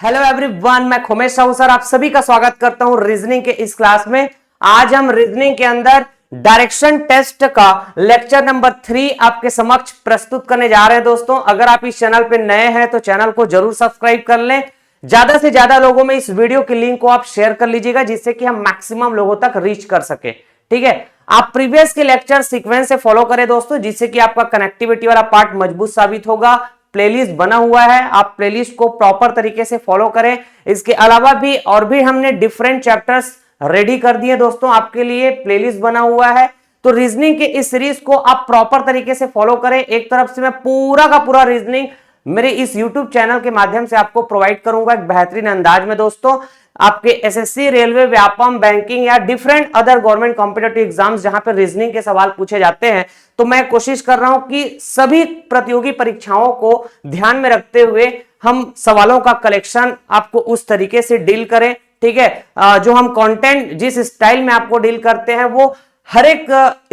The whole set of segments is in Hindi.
हेलो एवरीवन, मैं खोमेश साहू सर आप सभी का स्वागत करता हूं रीजनिंग के इस क्लास में। आज हम रीजनिंग के अंदर डायरेक्शन टेस्ट का लेक्चर नंबर 3 आपके समक्ष प्रस्तुत करने जा रहे हैं। दोस्तों, अगर आप इस चैनल पे नए हैं तो चैनल को जरूर सब्सक्राइब कर लें। ज्यादा से ज्यादा लोगों में इस वीडियो की लिंक को आप शेयर कर लीजिएगा, जिससे कि हम मैक्सिमम लोगों तक रीच कर सके। ठीक है, आप प्रीवियस के लेक्चर सीक्वेंस से फॉलो करें दोस्तों, जिससे कि आपका कनेक्टिविटी वाला पार्ट मजबूत साबित होगा। प्लेलिस्ट बना हुआ है, आप प्लेलिस्ट को प्रॉपर तरीके से फॉलो करें। इसके अलावा भी और भी हमने डिफरेंट चैप्टर्स रेडी कर दिए दोस्तों, आपके लिए प्लेलिस्ट बना हुआ है। तो रीजनिंग के इस सीरीज को आप प्रॉपर तरीके से फॉलो करें। एक तरफ से मैं पूरा का पूरा रीजनिंग मेरे इस यूट्यूब चैनल के माध्यम से आपको प्रोवाइड करूंगा एक बेहतरीन अंदाज में दोस्तों। आपके एसएससी, रेलवे, व्यापम, बैंकिंग या different other government competitive exams जहां पर रीजनिंग के सवाल पूछे जाते हैं, तो मैं कोशिश कर रहा हूं कि सभी प्रतियोगी परीक्षाओं को ध्यान में रखते हुए हम सवालों का कलेक्शन आपको उस तरीके से डील करें। ठीक है, जो हम कंटेंट जिस स्टाइल में आपको डील करते हैं वो हर एक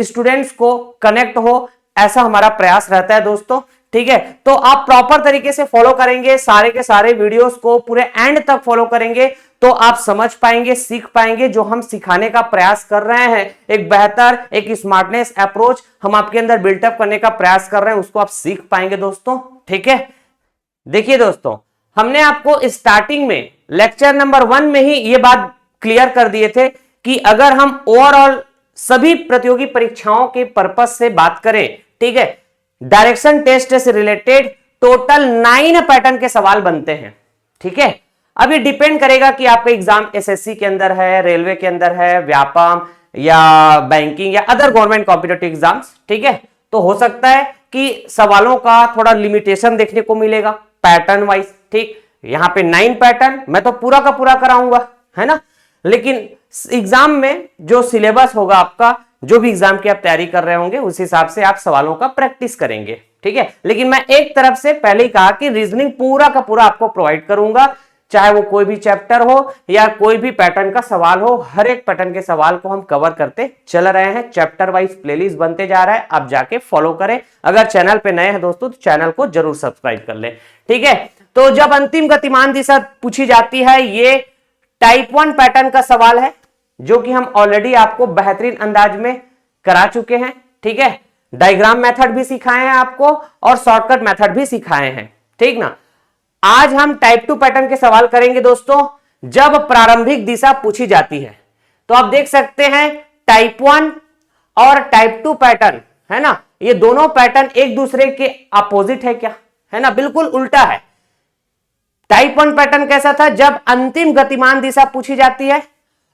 स्टूडेंट्स को कनेक्ट हो, ऐसा हमारा प्रयास रहता है दोस्तों। ठीक है, तो आप प्रॉपर तरीके से फॉलो करेंगे, सारे के सारे वीडियोस को पूरे एंड तक फॉलो करेंगे तो आप समझ पाएंगे, सीख पाएंगे जो हम सिखाने का प्रयास कर रहे हैं। एक बेहतर, एक स्मार्टनेस अप्रोच हम आपके अंदर बिल्टअप करने का प्रयास कर रहे हैं, उसको आप सीख पाएंगे दोस्तों। ठीक है, देखिए दोस्तों, हमने आपको स्टार्टिंग में लेक्चर नंबर 1 में ही ये बात क्लियर कर दिए थे कि अगर हम ओवरऑल सभी प्रतियोगी परीक्षाओं के पर्पस से बात करें, ठीक है, डायरेक्शन टेस्ट से रिलेटेड टोटल 9 पैटर्न के सवाल बनते हैं। ठीक है, अब ये डिपेंड करेगा कि आपका एग्जाम एसएससी के अंदर है, रेलवे के अंदर है, व्यापम या बैंकिंग या अदर गवर्नमेंट कॉम्पिटिटिव एग्जाम्स। ठीक है, तो हो सकता है कि सवालों का थोड़ा लिमिटेशन देखने को मिलेगा पैटर्न वाइज। ठीक, यहां पे 9 पैटर्न मैं तो पूरा का पूरा कराऊंगा, है ना, लेकिन एग्जाम में जो सिलेबस होगा आपका, जो भी एग्जाम की आप तैयारी कर रहे होंगे, उस हिसाब से आप सवालों का प्रैक्टिस करेंगे। ठीक है, लेकिन मैं एक तरफ से पहले ही कहा कि रीजनिंग पूरा का पूरा आपको प्रोवाइड करूंगा, चाहे वो कोई भी चैप्टर हो या कोई भी पैटर्न का सवाल हो। हर एक पैटर्न के सवाल को हम कवर करते चल रहे हैं। चैप्टर वाइज प्लेलिस्ट बनते जा रहा है, आप जाके फॉलो करें। अगर चैनल पे नए हैं दोस्तों तो चैनल को जरूर सब्सक्राइब कर लें। ठीक है, तो जब अंतिम गतिमान दिशा पूछी जाती है, ये टाइप 1 पैटर्न का सवाल है, जो कि हम ऑलरेडी आपको बेहतरीन अंदाज में करा चुके हैं। ठीक है, डायग्राम मेथड भी सिखाए हैं आपको और शॉर्टकट मेथड भी सिखाए हैं। ठीक ना, आज हम टाइप 2 पैटर्न के सवाल करेंगे दोस्तों, जब प्रारंभिक दिशा पूछी जाती है। तो आप देख सकते हैं टाइप 1 और टाइप 2 पैटर्न, है ना, ये दोनों पैटर्न एक दूसरे के अपोजिट है क्या, है ना, बिल्कुल उल्टा है। टाइप 1 पैटर्न कैसा था, जब अंतिम गतिमान दिशा पूछी जाती है,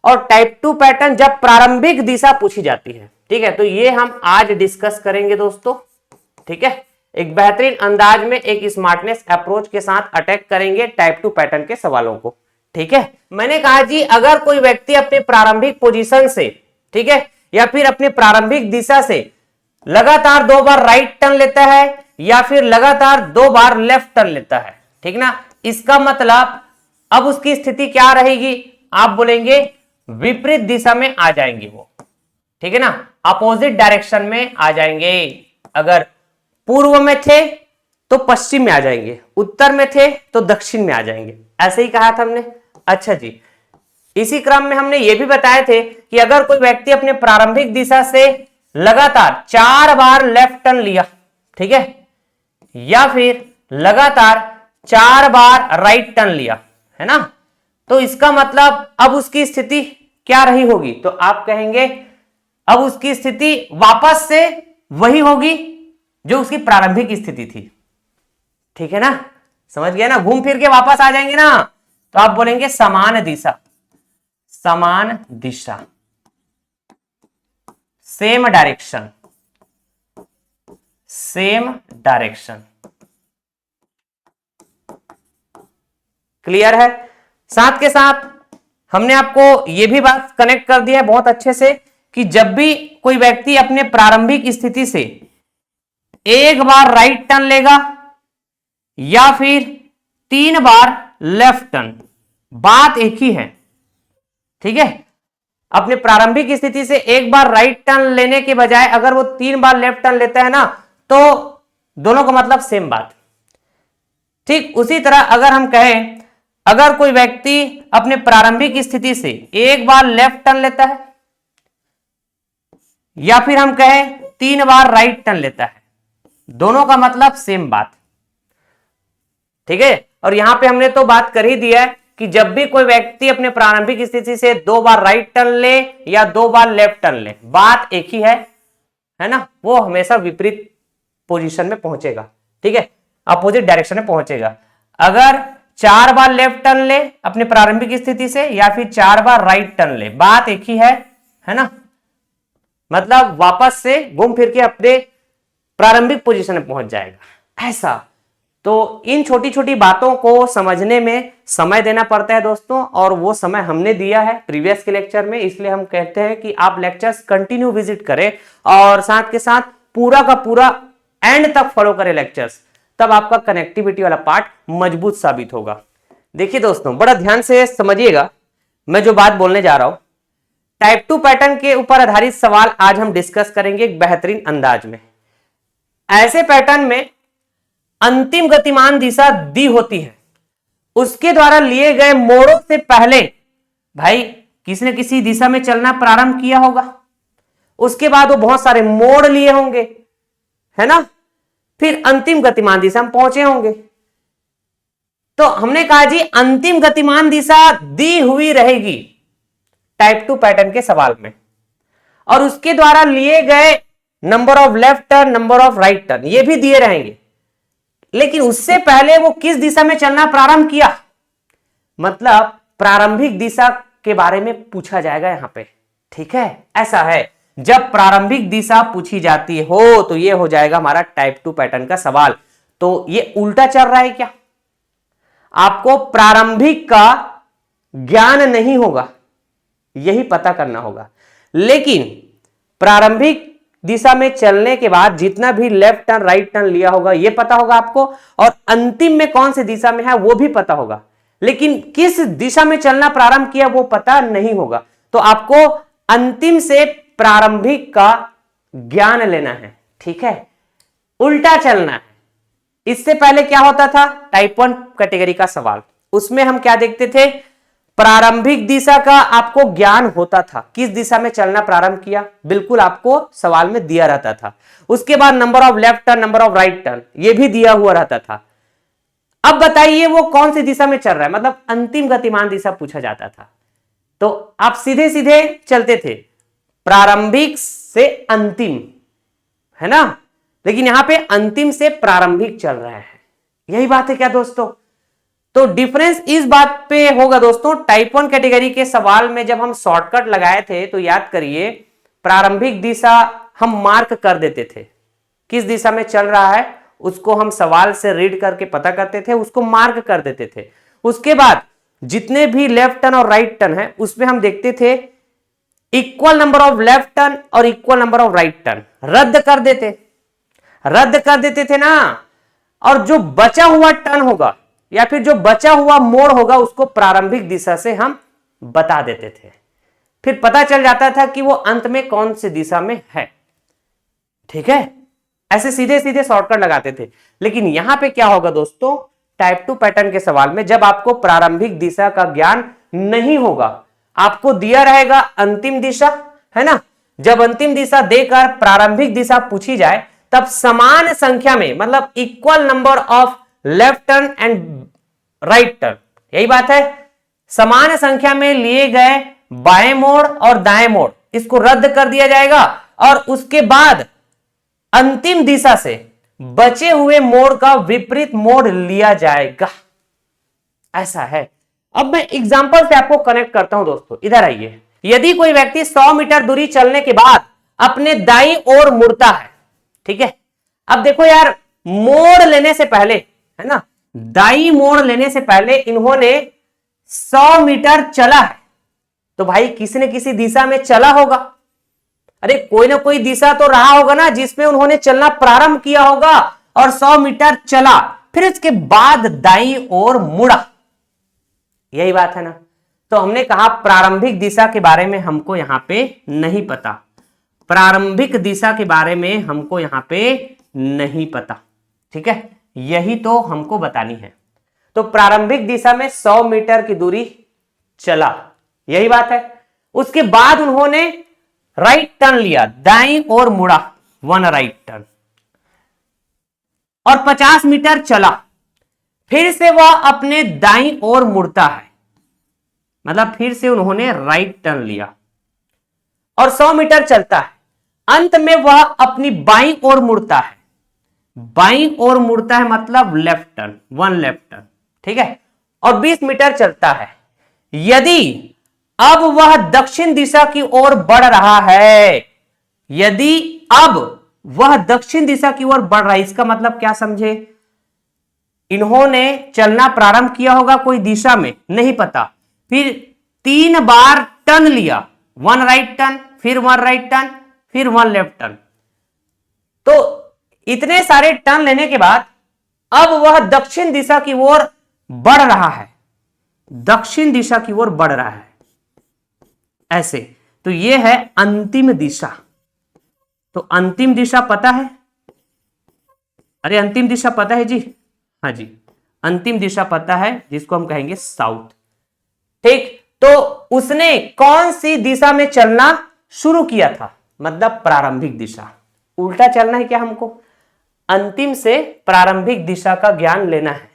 और टाइप 2 पैटर्न जब प्रारंभिक दिशा पूछी जाती है। ठीक है, तो ये हम आज डिस्कस करेंगे दोस्तों। ठीक है, एक बेहतरीन अंदाज में एक स्मार्टनेस अप्रोच के साथ अटैक करेंगे टाइप 2 पैटर्न के सवालों को। ठीक है, मैंने कहा जी, अगर कोई व्यक्ति अपने प्रारंभिक पोजीशन से, ठीक है, या फिर अपने प्रारंभिक दिशा से लगातार 2 बार राइट टर्न लेता है या फिर लगातार 2 बार लेफ्ट टर्न लेता है, ठीक ना, इसका मतलब अब उसकी स्थिति क्या रहेगी, आप बोलेंगे विपरीत दिशा में आ जाएंगे वो। ठीक है ना, अपोजिट डायरेक्शन में आ जाएंगे। अगर पूर्व में थे तो पश्चिम में आ जाएंगे, उत्तर में थे तो दक्षिण में आ जाएंगे, ऐसे ही कहा था हमने। अच्छा जी, इसी क्रम में हमने ये भी बताए थे कि अगर कोई व्यक्ति अपने प्रारंभिक दिशा से लगातार 4 बार लेफ्ट टर्न लिया, ठीक है, या फिर लगातार 4 बार राइट टर्न लिया, है ना, तो इसका मतलब अब उसकी स्थिति क्या रही होगी, तो आप कहेंगे अब उसकी स्थिति वापस से वही होगी जो उसकी प्रारंभिक स्थिति थी। ठीक है ना, समझ गया ना, घूम फिर के वापस आ जाएंगे ना, तो आप बोलेंगे समान दिशा, समान दिशा, same direction, same direction. Clear है। साथ के साथ हमने आपको यह भी बात कनेक्ट कर दिया है बहुत अच्छे से कि जब भी कोई व्यक्ति अपने प्रारंभिक स्थिति से 1 बार राइट टर्न लेगा या फिर 3 बार लेफ्ट टर्न, बात एक ही है। ठीक है, अपने प्रारंभिक स्थिति से 1 बार राइट टर्न लेने के बजाय अगर वो 3 बार लेफ्ट टर्न लेता है ना, तो दोनों का मतलब सेम बात। ठीक उसी तरह अगर हम कहें अगर कोई व्यक्ति अपने प्रारंभिक स्थिति से एक बार लेफ्ट टर्न लेता है या फिर हम कहें 3 बार राइट टर्न लेता है, दोनों का मतलब सेम बात, ठीक है। और यहां पे हमने तो बात कर ही दिया है कि जब भी कोई व्यक्ति अपने प्रारंभिक स्थिति से 2 बार राइट टर्न ले या 2 बार लेफ्ट टर्न ले, बात एक ही है ना, वो हमेशा विपरीत पोजीशन में पहुंचेगा, ठीक है, अपोजिट डायरेक्शन में पहुंचेगा। अगर 4 बार लेफ्ट टर्न ले अपने प्रारंभिक स्थिति से या फिर 4 बार राइट टर्न ले, बात एक ही है ना, मतलब वापस से घूम फिर के अपने प्रारंभिक पोजीशन में पहुंच जाएगा। ऐसा तो इन छोटी छोटी बातों को समझने में समय देना पड़ता है दोस्तों, और वो समय हमने दिया है प्रीवियस के लेक्चर में, इसलिए हम कहते हैं कि आप लेक्चर्स कंटिन्यू विजिट करें और साथ के साथ पूरा का पूरा एंड तक फॉलो करें लेक्चर्स, तब आपका कनेक्टिविटी वाला पार्ट मजबूत साबित होगा। देखिए दोस्तों, बड़ा ध्यान से समझिएगा मैं जो बात बोलने जा रहा हूं। टाइप 2 पैटर्न के ऊपर आधारित सवाल आज हम डिस्कस करेंगे एक बेहतरीन अंदाज में। ऐसे पैटर्न में अंतिम गतिमान दिशा दी होती है, उसके द्वारा लिए गए मोड़ों से पहले भाई किसी न किसी दिशा में चलना प्रारंभ किया होगा, उसके बाद वो बहुत सारे मोड़ लिए होंगे, है ना, फिर अंतिम गतिमान दिशा में पहुंचे होंगे। तो हमने कहा जी अंतिम गतिमान दिशा दी हुई रहेगी टाइप 2 पैटर्न के सवाल में, और उसके द्वारा लिए गए number of left turn, number of right turn ये भी दिए रहेंगे, लेकिन उससे पहले वो किस दिशा में चलना प्रारंभ किया, मतलब प्रारंभिक दिशा के बारे में पूछा जाएगा यहां पे, ठीक है। ऐसा है, जब प्रारंभिक दिशा पूछी जाती हो तो ये हो जाएगा हमारा टाइप 2 पैटर्न का सवाल। तो ये उल्टा चल रहा है क्या, आपको प्रारंभिक का ज्ञान नहीं होगा, यही पता करना होगा, लेकिन प्रारंभिक दिशा में चलने के बाद जितना भी लेफ्ट टर्न राइट टर्न लिया होगा ये पता होगा आपको, और अंतिम में कौन सी दिशा में है वो भी पता होगा, लेकिन किस दिशा में चलना प्रारंभ किया वो पता नहीं होगा। तो आपको अंतिम से प्रारंभिक का ज्ञान लेना है, ठीक है, उल्टा चलना है। इससे पहले क्या होता था, टाइप 1 कैटेगरी का सवाल, उसमें हम क्या देखते थे, प्रारंभिक दिशा का आपको ज्ञान होता था, किस दिशा में चलना प्रारंभ किया बिल्कुल आपको सवाल में दिया रहता था, उसके बाद number of left turn, number of right turn ये भी दिया हुआ रहता था। अब बताइए वो कौन सी दिशा में चल रहा है, मतलब अंतिम गतिमान दिशा पूछा जाता था, तो आप सीधे सीधे चलते थे प्रारंभिक से अंतिम, है ना, लेकिन यहां पे अंतिम से प्रारंभिक चल रहा है, यही बात है क्या दोस्तों। तो डिफरेंस इस बात पे होगा दोस्तों, टाइप 1 कैटेगरी के सवाल में जब हम शॉर्टकट लगाए थे तो याद करिए प्रारंभिक दिशा हम मार्क कर देते थे, किस दिशा में चल रहा है उसको हम सवाल से रीड करके पता करते थे, उसको मार्क कर देते थे। उसके बाद जितने भी लेफ्ट टर्न और राइट टर्न है उसमें हम देखते थे equal number of left turn और equal number of right turn रद्द कर देते थे ना, और जो बचा हुआ टर्न होगा या फिर जो बचा हुआ मोड़ होगा उसको प्रारंभिक दिशा से हम बता देते थे, फिर पता चल जाता था कि वो अंत में कौन सी दिशा में है, ठीक है, ऐसे सीधे सीधे शॉर्टकट लगाते थे। लेकिन यहां पे क्या होगा दोस्तों, टाइप 2 पैटर्न के सवाल में जब आपको प्रारंभिक दिशा का ज्ञान नहीं होगा, आपको दिया रहेगा अंतिम दिशा, है ना, जब अंतिम दिशा देकर प्रारंभिक दिशा पूछी जाए तब समान संख्या में, मतलब equal number of left turn and right turn, यही बात है, समान संख्या में लिए गए बाएं मोड़ और दाएं मोड़ इसको रद्द कर दिया जाएगा, और उसके बाद अंतिम दिशा से बचे हुए मोड़ का विपरीत मोड़ लिया जाएगा, ऐसा है। अब मैं एग्जांपल से आपको कनेक्ट करता हूं दोस्तों, इधर आइए। यदि कोई व्यक्ति 100 मीटर दूरी चलने के बाद अपने दाईं ओर मुड़ता है, ठीक है, अब देखो यार मोड़ लेने से पहले, है ना, दाईं मोड़ लेने से पहले इन्होंने 100 मीटर चला है, तो भाई किसी न किसी दिशा में चला होगा, अरे कोई ना कोई दिशा तो रहा होगा ना जिसमें उन्होंने चलना प्रारंभ किया होगा, और 100 मीटर चला, फिर उसके बाद दाईं ओर मुड़ा, यही बात है ना। तो हमने कहा प्रारंभिक दिशा के बारे में हमको यहां पे नहीं पता, प्रारंभिक दिशा के बारे में हमको यहां पे नहीं पता, ठीक है, यही तो हमको बतानी है। तो प्रारंभिक दिशा में 100 मीटर की दूरी चला, यही बात है। उसके बाद उन्होंने राइट टर्न लिया, दाईं ओर मुड़ा, 1 राइट टर्न, और 50 मीटर चला, फिर से वह अपने दाईं ओर मुड़ता है, मतलब फिर से उन्होंने राइट टर्न लिया और 100 मीटर चलता है। अंत में वह अपनी बाईं ओर मुड़ता है, बाईं ओर मुड़ता है मतलब लेफ्ट टर्न, 1 लेफ्ट टर्न, ठीक है, और 20 मीटर चलता है। यदि अब वह दक्षिण दिशा की ओर बढ़ रहा है, यदि अब वह दक्षिण दिशा की ओर बढ़ रहा है, इसका मतलब क्या समझे, इन्होंने चलना प्रारंभ किया होगा कोई दिशा में, नहीं पता, फिर 3 बार टर्न लिया, 1 राइट टर्न, फिर 1 राइट टर्न, फिर 1 लेफ्ट टर्न। तो इतने सारे टर्न लेने के बाद अब वह दक्षिण दिशा की ओर बढ़ रहा है, दक्षिण दिशा की ओर बढ़ रहा है ऐसे। तो यह है अंतिम दिशा। तो अंतिम दिशा पता है, अरे अंतिम दिशा पता है जी, हाँ जी, अंतिम दिशा पता है, जिसको हम कहेंगे साउथ, ठीक। तो उसने कौन सी दिशा में चलना शुरू किया था, मतलब प्रारंभिक दिशा। उल्टा चलना है क्या हमको, अंतिम से प्रारंभिक दिशा का ज्ञान लेना है,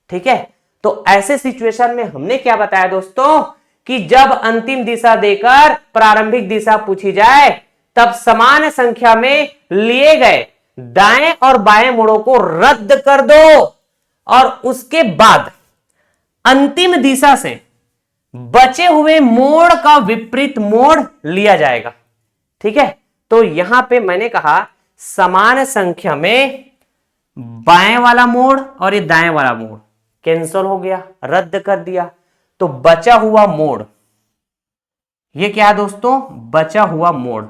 ठीक है। तो ऐसे सिचुएशन में हमने क्या बताया दोस्तों, कि जब अंतिम दिशा देकर प्रारंभिक दिशा पूछी जाए, तब समान संख्या में लिए गए दाएं और बाएं मोड़ों को रद्द कर दो और उसके बाद अंतिम दिशा से बचे हुए मोड़ का विपरीत मोड़ लिया जाएगा, ठीक है। तो यहां पे मैंने कहा समान संख्या में बाएं वाला मोड़ और ये दाएं वाला मोड़ कैंसिल हो गया, रद्द कर दिया, तो बचा हुआ मोड़, ये क्या है दोस्तों, बचा हुआ मोड़,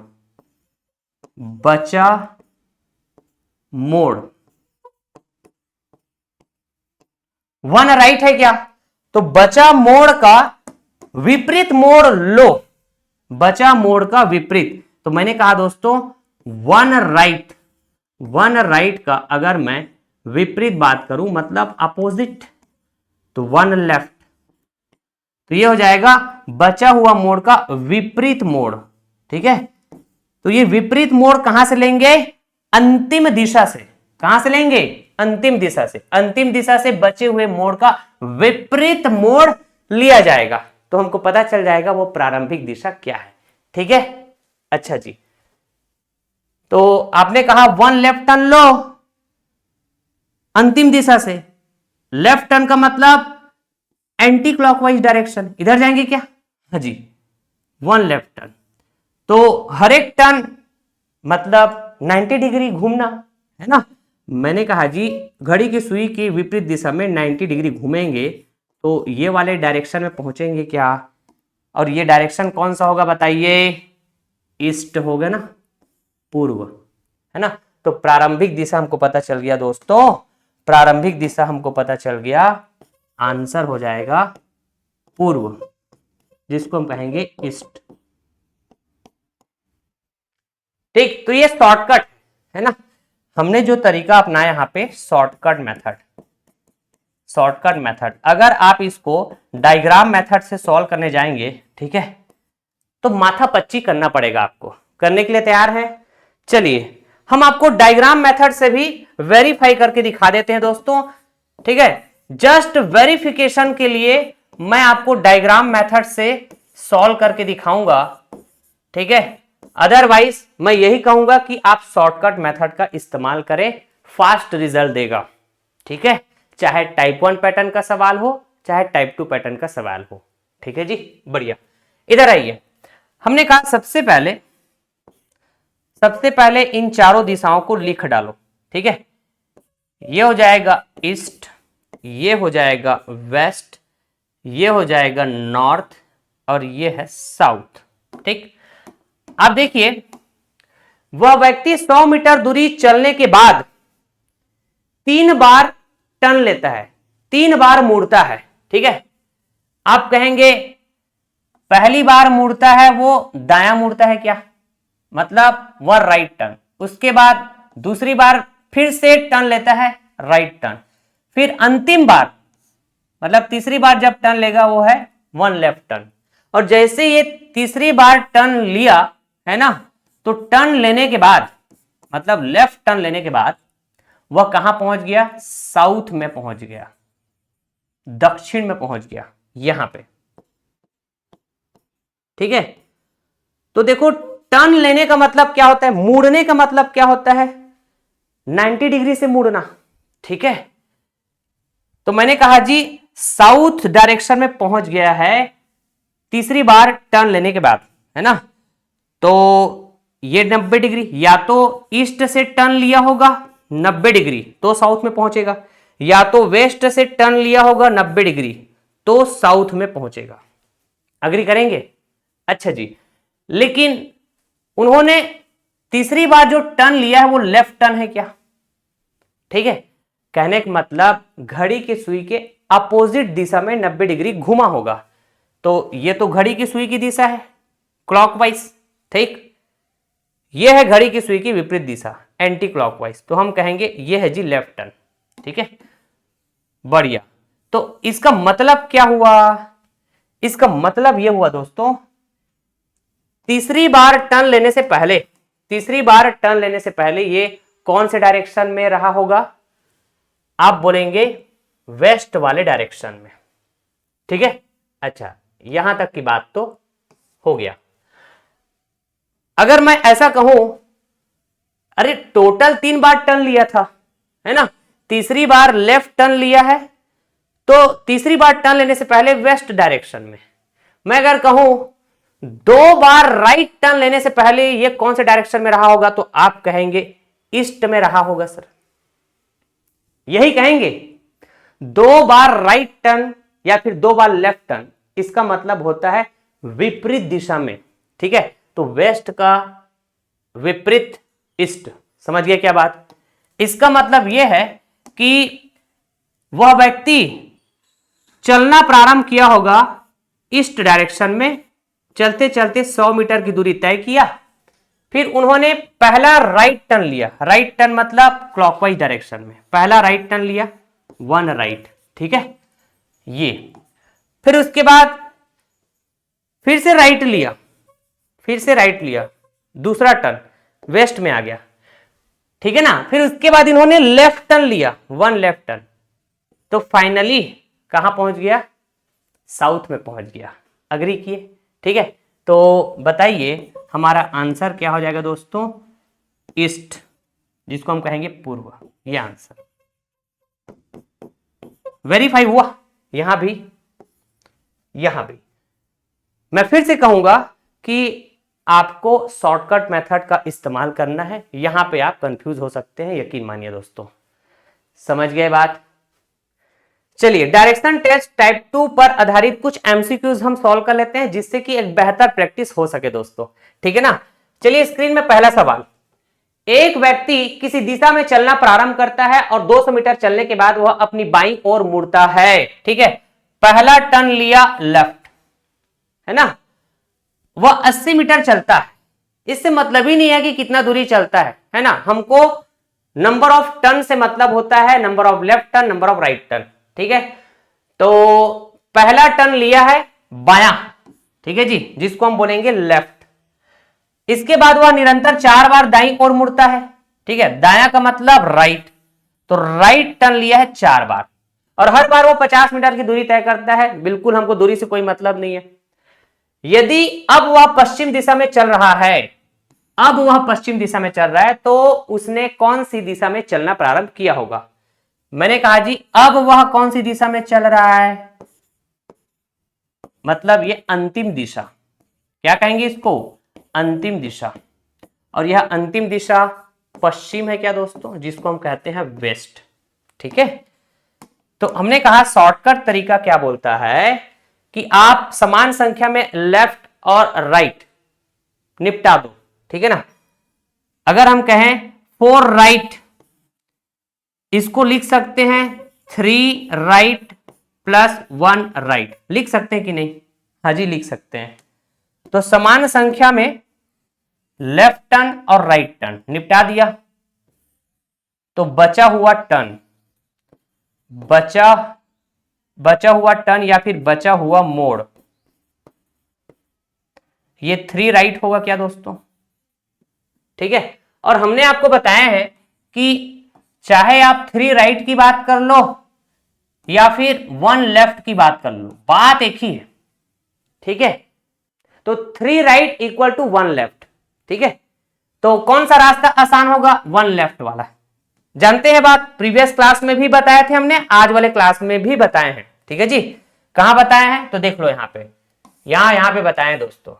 बचा मोड़ 1 राइट है क्या, तो बचा मोड़ का विपरीत मोड़ लो, बचा मोड़ का विपरीत। तो मैंने कहा दोस्तों 1 राइट, 1 राइट का अगर मैं विपरीत बात करूं मतलब अपोजिट, तो 1 लेफ्ट, तो ये हो जाएगा बचा हुआ मोड़ का विपरीत मोड़, ठीक है। तो ये विपरीत मोड़ कहां से लेंगे, अंतिम दिशा से, कहां से लेंगे, अंतिम दिशा से, अंतिम दिशा से बचे हुए मोड़ का विपरीत मोड़ लिया जाएगा, तो हमको पता चल जाएगा वो प्रारंभिक दिशा क्या है, ठीक है। अच्छा जी, तो आपने कहा 1 लेफ्ट टर्न लो अंतिम दिशा से, लेफ्ट टर्न का मतलब एंटी क्लॉकवाइज डायरेक्शन, इधर जाएंगे क्या, हाँ जी, 1 लेफ्ट टर्न। तो हर एक टर्न मतलब 90 डिग्री घूमना है ना। मैंने कहा जी घड़ी की सुई की विपरीत दिशा में 90 डिग्री घूमेंगे तो ये वाले डायरेक्शन में पहुंचेंगे क्या, और ये डायरेक्शन कौन सा होगा बताइए, ईस्ट होगा ना, पूर्व, है ना। तो प्रारंभिक दिशा हमको पता चल गया दोस्तों, प्रारंभिक दिशा हमको पता चल गया, आंसर हो जाएगा पूर्व, जिसको हम कहेंगे ईस्ट, ठीक। तो ये शॉर्टकट है ना, हमने जो तरीका अपनाया यहां पे शॉर्टकट मेथड, शॉर्टकट मेथड। अगर आप इसको डायग्राम मेथड से सॉल्व करने जाएंगे, ठीक है, तो माथा पच्ची करना पड़ेगा आपको। करने के लिए तैयार है, चलिए हम आपको डायग्राम मेथड से भी वेरीफाई करके दिखा देते हैं दोस्तों, ठीक है। जस्ट वेरिफिकेशन के लिए मैं आपको डायग्राम मेथड से सॉल्व करके दिखाऊंगा, ठीक है। अदरवाइज मैं यही कहूंगा कि आप शॉर्टकट मेथड का इस्तेमाल करें, फास्ट रिजल्ट देगा, ठीक है। चाहे टाइप 1 पैटर्न का सवाल हो, चाहे टाइप 2 पैटर्न का सवाल हो, ठीक है जी, बढ़िया। इधर आइए, हमने कहा सबसे पहले इन चारों दिशाओं को लिख डालो, ठीक है। ये हो जाएगा ईस्ट, ये हो जाएगा वेस्ट, ये हो जाएगा नॉर्थ, और ये है साउथ, ठीक। आप देखिए वह व्यक्ति 100 मीटर दूरी चलने के बाद 3 बार टर्न लेता है, 3 बार मुड़ता है, ठीक है। आप कहेंगे पहली बार मुड़ता है वो दायां मुड़ता है क्या, मतलब 1 राइट टर्न, उसके बाद दूसरी बार फिर से टर्न लेता है राइट टर्न, फिर अंतिम बार मतलब तीसरी बार जब टर्न लेगा वो है 1 लेफ्ट टर्न। और जैसे ये तीसरी बार टर्न लिया है ना, तो टर्न लेने के बाद मतलब लेफ्ट टर्न लेने के बाद वह कहां पहुंच गया, साउथ में पहुंच गया, दक्षिण में पहुंच गया, यहां पे। ठीक है, तो देखो टर्न लेने का मतलब क्या होता है, मुड़ने का मतलब क्या होता है, 90 डिग्री से मुड़ना। ठीक है, तो मैंने कहा जी साउथ डायरेक्शन में पहुंच गया है तीसरी बार टर्न लेने के बाद, है ना। तो ये 90 डिग्री, या तो ईस्ट से टर्न लिया होगा 90 डिग्री तो साउथ में पहुंचेगा, या तो वेस्ट से टर्न लिया होगा 90 डिग्री तो साउथ में पहुंचेगा। अग्री करेंगे? अच्छा जी, लेकिन उन्होंने तीसरी बार जो टर्न लिया है वो लेफ्ट टर्न है क्या? ठीक है, कहने का मतलब घड़ी की सुई के अपोजिट दिशा में 90 डिग्री घुमा होगा। तो ये तो घड़ी की सुई की दिशा है क्लॉकवाइज, ठीक, ये है घड़ी की सुई की विपरीत दिशा एंटी क्लॉकवाइज, तो हम कहेंगे ये है जी लेफ्ट टर्न। ठीक है, बढ़िया। तो इसका मतलब क्या हुआ, इसका मतलब यह हुआ दोस्तों, तीसरी बार टर्न लेने से पहले, तीसरी बार टर्न लेने से पहले ये कौन से डायरेक्शन में रहा होगा, आप बोलेंगे वेस्ट वाले डायरेक्शन में। ठीक है, अच्छा यहां तक की बात तो हो गया। अगर मैं ऐसा कहूं, अरे टोटल 3 बार टर्न लिया था, है ना, तीसरी बार लेफ्ट टर्न लिया है, तो तीसरी बार टर्न लेने से पहले वेस्ट डायरेक्शन में। मैं अगर कहूं 2 बार राइट टर्न लेने से पहले ये कौन से डायरेक्शन में रहा होगा, तो आप कहेंगे ईस्ट में रहा होगा सर, यही कहेंगे। 2 बार राइट टर्न या फिर 2 बार लेफ्ट टर्न, इसका मतलब होता है विपरीत दिशा में। ठीक है, तो वेस्ट का विपरीत ईस्ट, समझ गए क्या बात? इसका मतलब यह है कि वह व्यक्ति चलना प्रारंभ किया होगा ईस्ट डायरेक्शन में, चलते चलते 100 मीटर की दूरी तय किया, फिर उन्होंने पहला राइट टर्न लिया, राइट टर्न मतलब क्लॉकवाइज डायरेक्शन में, पहला राइट टर्न लिया 1 राइट। ठीक है, ये फिर उसके बाद फिर से राइट लिया, फिर से राइट लिया, दूसरा टर्न वेस्ट में आ गया। ठीक है ना, फिर उसके बाद इन्होंने लेफ्ट टर्न लिया 1 लेफ्ट टर्न, तो फाइनली कहां पहुंच गया, साउथ में पहुंच गया। अग्री किए? ठीक है, तो बताइए हमारा आंसर क्या हो जाएगा दोस्तों, ईस्ट, जिसको हम कहेंगे पूर्व, ये आंसर वेरीफाई हुआ यहां भी, यहां भी। मैं फिर से कहूंगा कि आपको शॉर्टकट मेथड का इस्तेमाल करना है, यहां पे आप कंफ्यूज हो सकते हैं, यकीन मानिए दोस्तों। समझ गए बात? चलिए डायरेक्शन टेस्ट टाइप 2 पर आधारित कुछ एमसीक्यूज हम सॉल्व कर लेते हैं, जिससे कि एक बेहतर प्रैक्टिस हो सके दोस्तों। ठीक है ना, चलिए स्क्रीन में पहला सवाल, एक व्यक्ति किसी दिशा में चलना प्रारंभ करता है और 200 मीटर चलने के बाद वह अपनी बाईं ओर मुड़ता है। ठीक है, पहला टर्न लिया लेफ्ट, है ना, वह 80 मीटर चलता है, इससे मतलब ही नहीं है कि कितना दूरी चलता है ना, हमको नंबर ऑफ टर्न से मतलब होता है number of left turn, number of right turn. ठीक है, तो पहला टर्न लिया है बायां, ठीक है जी, जिसको हम बोलेंगे लेफ्ट। इसके बाद वह निरंतर 4 बार दाईं ओर मुड़ता है। ठीक है, दायां का मतलब राइट, तो राइट टर्न लिया है 4 बार, और हर बार वो 50 मीटर की दूरी तय करता है। बिल्कुल हमको दूरी से कोई मतलब नहीं है। यदि अब वह पश्चिम दिशा में चल रहा है, अब वह पश्चिम दिशा में चल रहा है, तो उसने कौन सी दिशा में चलना प्रारंभ किया होगा? मैंने कहा जी अब वह कौन सी दिशा में चल रहा है, मतलब ये अंतिम दिशा, क्या कहेंगे इसको, अंतिम दिशा। और यह अंतिम दिशा पश्चिम है क्या दोस्तों, जिसको हम कहते हैं वेस्ट। ठीक है, तो हमने कहा शॉर्टकट तरीका क्या बोलता है कि आप समान संख्या में लेफ्ट और राइट निपटा दो। ठीक है ना, अगर हम कहें 4 राइट, इसको लिख सकते हैं 3 राइट प्लस 1 राइट, लिख सकते हैं कि नहीं? हाँ जी लिख सकते हैं। तो समान संख्या में लेफ्ट टर्न और राइट टर्न निपटा दिया, तो बचा हुआ टर्न, बचा बचा हुआ टर्न या फिर बचा हुआ मोड़, ये 3 राइट होगा क्या दोस्तों? ठीक है, और हमने आपको बताया है कि चाहे आप 3 राइट की बात कर लो या फिर 1 लेफ्ट की बात कर लो, बात एक ही है। ठीक है, तो 3 राइट इक्वल टू 1 लेफ्ट। ठीक है, तो कौन सा रास्ता आसान होगा? 1 लेफ्ट वाला। जानते हैं बात, प्रीवियस क्लास में भी बताए थे हमने, आज वाले क्लास में भी बताए हैं। ठीक है जी, कहां बताए हैं तो देख लो, यहां पे, यहां पे बताए हैं दोस्तों,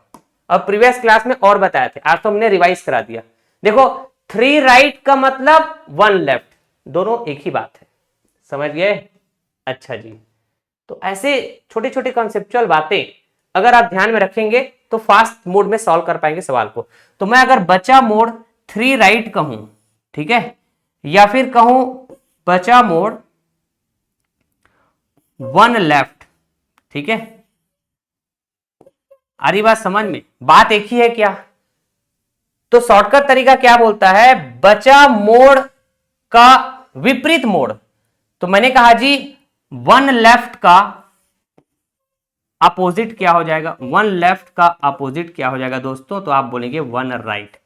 और प्रीवियस क्लास में और बताए थे, आज तो हमने रिवाइज करा दिया। देखो 3 राइट का मतलब 1 लेफ्ट, दोनों एक ही बात है, समझ गए? अच्छा जी, तो ऐसे छोटे छोटे कॉन्सेप्चुअल बातें अगर आप ध्यान में रखेंगे तो फास्ट मोड में सॉल्व कर पाएंगे सवाल को। तो मैं अगर बचा मोड 3 राइट कहूं, ठीक है, या फिर कहूं बचा मोड 1 लेफ्ट, ठीक है, आ रही बात समझ में? बात एक ही है क्या? तो शॉर्टकट तरीका क्या बोलता है? बचा मोड का विपरीत मोड। तो मैंने कहा जी 1 लेफ्ट का अपोजिट क्या हो जाएगा? 1 लेफ्ट का अपोजिट क्या हो जाएगा दोस्तों? तो आप बोलेंगे 1 राइट।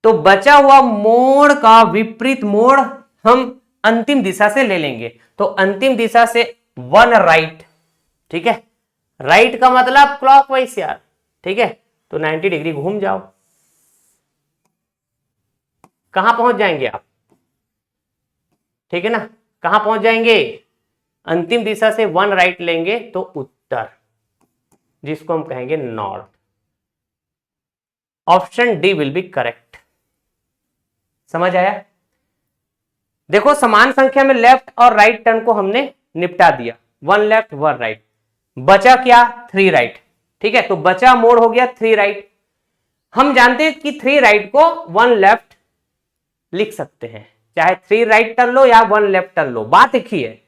तो बचा हुआ मोड़ का विपरीत मोड़ हम अंतिम दिशा से ले लेंगे, तो अंतिम दिशा से 1 राइट। ठीक है, राइट का मतलब क्लॉकवाइज यार। ठीक है, तो 90 डिग्री घूम जाओ, कहां पहुंच जाएंगे आप? ठीक है ना, कहां पहुंच जाएंगे? अंतिम दिशा से 1 राइट लेंगे तो उत्तर, जिसको हम कहेंगे north. Option D will be correct. समझ आया? देखो समान संख्या में लेफ्ट और राइट टर्न को हमने निपटा दिया, 1 लेफ्ट 1 राइट, बचा क्या? 3 राइट। ठीक है, तो बचा मोड़ हो गया 3 राइट। हम जानते हैं कि 3 राइट को 1 लेफ्ट लिख सकते हैं, चाहे 3 राइट टर्न लो या 1 लेफ्ट टर्न लो, बात एक ही है।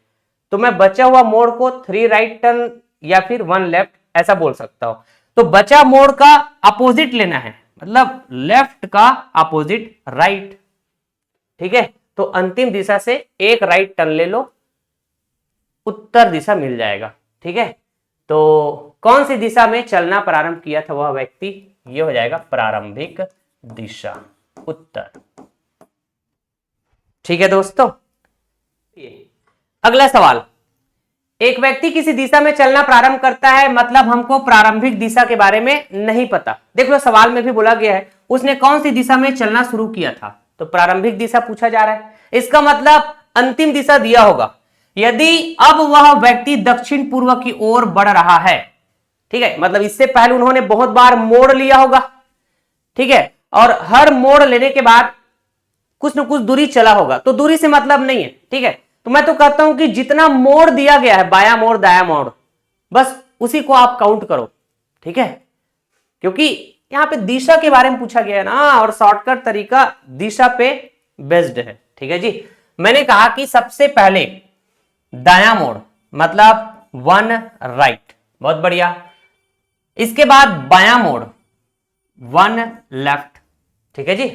तो मैं बचा हुआ मोड़ को 3 राइट टर्न या फिर 1 लेफ्ट ऐसा बोल सकता हूं। तो बचा मोड़ का अपोजिट लेना है, मतलब लेफ्ट का अपोजिट राइट। ठीक है, तो अंतिम दिशा से 1 राइट टर्न ले लो, उत्तर दिशा मिल जाएगा। ठीक है, तो कौन सी दिशा में चलना प्रारंभ किया था वह व्यक्ति? ये हो जाएगा प्रारंभिक दिशा, उत्तर। ठीक है दोस्तों, अगला सवाल, एक व्यक्ति किसी दिशा में चलना प्रारंभ करता है, मतलब हमको प्रारंभिक दिशा के बारे में नहीं पता। देख लो सवाल में भी बोला गया है उसने कौन सी दिशा में चलना शुरू किया था, तो प्रारंभिक दिशा पूछा जा रहा है, इसका मतलब अंतिम दिशा दिया होगा। यदि अब वह व्यक्ति दक्षिण पूर्व की ओर बढ़ रहा है, ठीक है, मतलब इससे पहले उन्होंने बहुत बार मोड़ लिया होगा। ठीक है, और हर मोड़ लेने के बाद कुछ न कुछ दूरी चला होगा, तो दूरी से मतलब नहीं है। ठीक है, तो मैं तो कहता हूं कि जितना मोड़ दिया गया है, बाया मोड़ दाया मोड़, बस उसी को आप काउंट करो। ठीक है, क्योंकि यहां पे दिशा के बारे में पूछा गया है ना, और शॉर्टकट तरीका दिशा पे बेस्ड है। ठीक है जी, मैंने कहा कि सबसे पहले दाया मोड़ मतलब 1 राइट, बहुत बढ़िया। इसके बाद बाया मोड़ 1 लेफ्ट। ठीक है जी,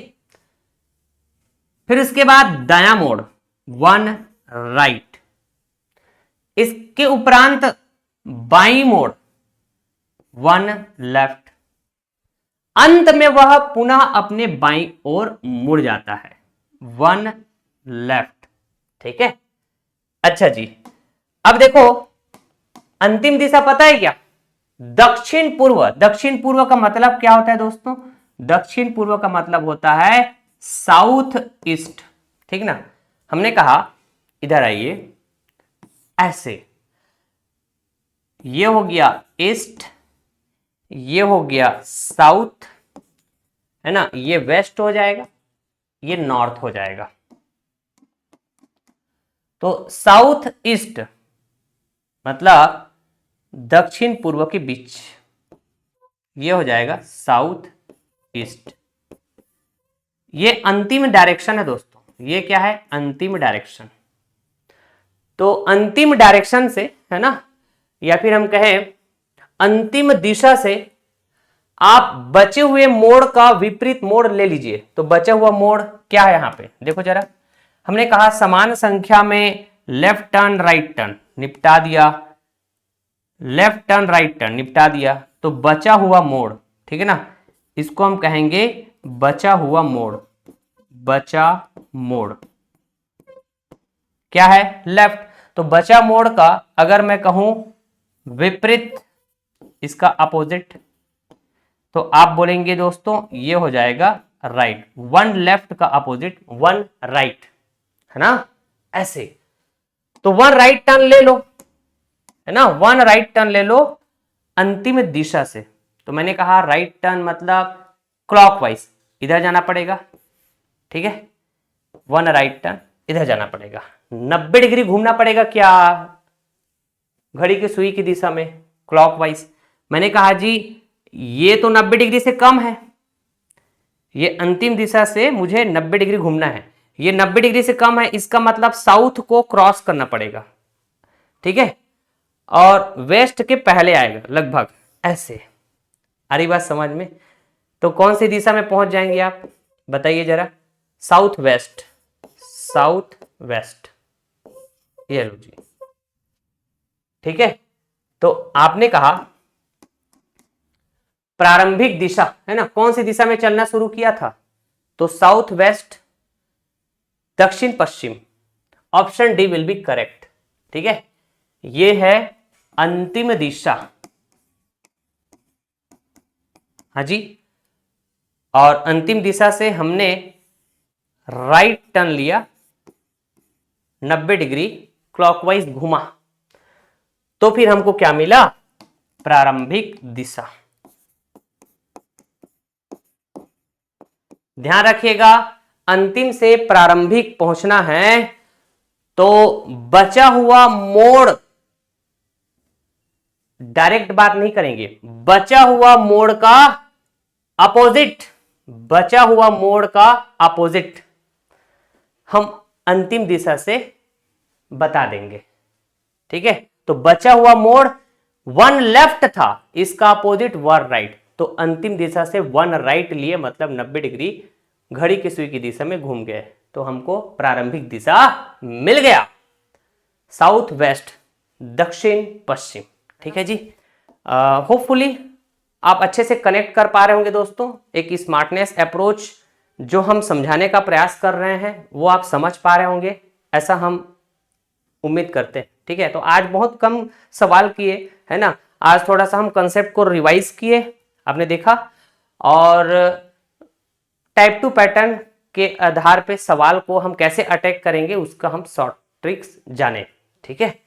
फिर उसके बाद दाया मोड़ 1 राइट, इसके उपरांत बाई मोड़ 1 लेफ्ट, अंत में वह पुनः अपने बाई ओर मुड़ जाता है, 1 लेफ्ट। ठीक है, अच्छा जी, अब देखो अंतिम दिशा पता है क्या? दक्षिण पूर्व। दक्षिण पूर्व का मतलब क्या होता है दोस्तों? दक्षिण पूर्व का मतलब होता है साउथ ईस्ट। ठीक ना, हमने कहा इधर आइए, ऐसे, ये हो गया ईस्ट, ये हो गया साउथ, है ना, ये वेस्ट हो जाएगा, ये नॉर्थ हो जाएगा। तो साउथ ईस्ट मतलब दक्षिण पूर्व के बीच, ये हो जाएगा साउथ ईस्ट। ये अंतिम डायरेक्शन है दोस्तों, ये क्या है? अंतिम डायरेक्शन। तो अंतिम डायरेक्शन से, है ना, या फिर हम कहें अंतिम दिशा से आप बचे हुए मोड़ का विपरीत मोड़ ले लीजिए। तो बचा हुआ मोड़ क्या है? यहां पे देखो जरा, हमने कहा समान संख्या में लेफ्ट टर्न राइट टर्न, निपटा दिया, लेफ्ट टर्न राइट टर्न निपटा दिया, तो बचा हुआ मोड़, ठीक है ना, इसको हम कहेंगे बचा हुआ मोड़। बचा मोड़ क्या है? लेफ्ट। तो बचा मोड़ का अगर मैं कहूं विपरीत, इसका अपोजिट, तो आप बोलेंगे दोस्तों ये हो जाएगा राइट। वन लेफ्ट का अपोजिट वन राइट, है ना, ऐसे। तो वन राइट टर्न ले लो, है ना, वन राइट टर्न ले लो अंतिम दिशा से। तो मैंने कहा राइट टर्न मतलब क्लॉकवाइज, इधर जाना पड़ेगा, ठीक है, वन राइट टर्न इधर जाना पड़ेगा, 90 डिग्री घूमना पड़ेगा क्या, घड़ी की सुई की दिशा में, क्लॉकवाइज। मैंने कहा जी ये तो 90 डिग्री से कम है, ये अंतिम दिशा से मुझे 90 डिग्री घूमना है, ये 90 डिग्री से कम है, इसका मतलब साउथ को क्रॉस करना पड़ेगा, ठीक है, और वेस्ट के पहले आएगा लगभग ऐसे। आ रही बात समझ में? तो कौन सी दिशा में पहुंच जाएंगे आप बताइए जरा? साउथ वेस्ट, साउथ वेस्ट, ये लो जी, ठीक है। तो आपने कहा प्रारंभिक दिशा, है ना, कौन सी दिशा में चलना शुरू किया था? तो साउथ वेस्ट, दक्षिण पश्चिम, option D will be correct, ठीक है। ये है अंतिम दिशा, हाँ जी, और अंतिम दिशा से हमने राइट टर्न लिया, 90 डिग्री क्लॉकवाइज घुमा, तो फिर हमको क्या मिला? प्रारंभिक दिशा। ध्यान रखिएगा, अंतिम से प्रारंभिक पहुंचना है तो बचा हुआ मोड़, डायरेक्ट बात नहीं करेंगे, बचा हुआ मोड़ का अपोजिट, बचा हुआ मोड़ का अपोजिट हम अंतिम दिशा से बता देंगे, ठीक है। तो बचा हुआ मोड़ वन लेफ्ट था, इसका अपोजिट वन राइट, तो अंतिम दिशा से वन राइट लिए मतलब 90 डिग्री घड़ी की सुई की दिशा में घूम गए, तो हमको प्रारंभिक दिशा मिल गया, साउथ वेस्ट, दक्षिण पश्चिम, ठीक है जी। होपफुली आप अच्छे से कनेक्ट कर पा रहे होंगे दोस्तों, एक स्मार्टनेस अप्रोच जो हम समझाने का प्रयास कर रहे हैं वो आप समझ पा रहे होंगे, ऐसा हम उम्मीद करते हैं, ठीक है। तो आज बहुत कम सवाल किए, है ना, आज थोड़ा सा हम कंसेप्ट को रिवाइज किए, आपने देखा, और टाइप 2 पैटर्न के आधार पे सवाल को हम कैसे अटैक करेंगे उसका हम शॉर्ट ट्रिक्स जाने, ठीक है।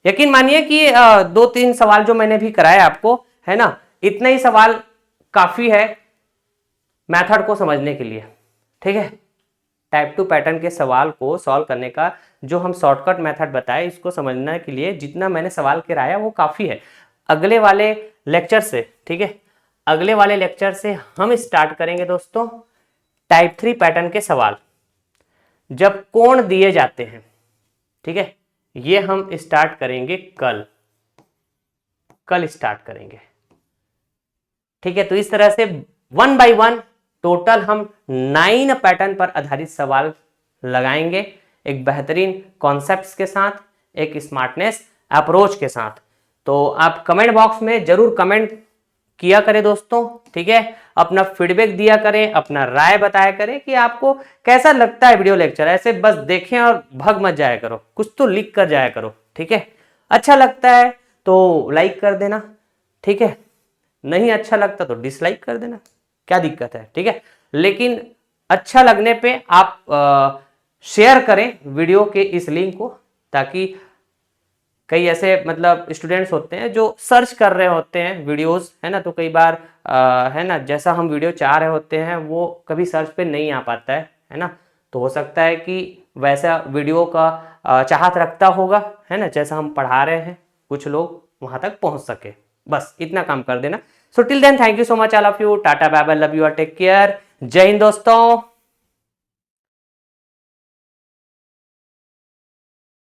यकीन मानिए कि 2-3 सवाल जो मैंने भी कराया आपको, है ना, इतना ही सवाल काफी है मेथड को समझने के लिए, ठीक है। टाइप 2 पैटर्न के सवाल को सॉल्व करने का जो हम शॉर्टकट मेथड बताए, इसको समझने के लिए जितना मैंने सवाल कराया वो काफी है। अगले वाले लेक्चर से, ठीक है, अगले वाले लेक्चर से हम स्टार्ट करेंगे दोस्तों टाइप 3 पैटर्न के सवाल, जब कोण दिए जाते हैं, ठीक है, ये हम स्टार्ट करेंगे कल स्टार्ट करेंगे, ठीक है। तो इस तरह से 1 बाय 1 टोटल हम 9 पैटर्न पर आधारित सवाल लगाएंगे, एक बेहतरीन कॉन्सेप्ट्स के साथ, एक स्मार्टनेस अप्रोच के साथ। तो आप कमेंट बॉक्स में जरूर कमेंट किया करें दोस्तों, ठीक है, अपना फीडबैक दिया करें, अपना राय बताया करें कि आपको कैसा लगता है वीडियो लेक्चर। ऐसे बस देखें और भग मत जाया करो, कुछ तो लिख कर जाया करो, ठीक है। अच्छा लगता है तो लाइक कर देना, ठीक है, नहीं अच्छा लगता तो डिसलाइक कर देना, क्या दिक्कत है, ठीक है। लेकिन अच्छा लगने पे आप शेयर करें वीडियो के इस लिंक को, ताकि कई ऐसे मतलब स्टूडेंट्स होते हैं जो सर्च कर रहे होते हैं वीडियोस, है ना, तो कई बार है ना, जैसा हम वीडियो चाह रहे होते हैं वो कभी सर्च पे नहीं आ पाता है ना, तो हो सकता है कि वैसा वीडियो का चाहत रखता होगा, है ना, जैसा हम पढ़ा रहे हैं कुछ लोग वहां तक पहुंच सके, बस इतना काम कर देना। So till then thank you so much all of you, tata bye bye, love you, take care, Jai Hind दोस्तों।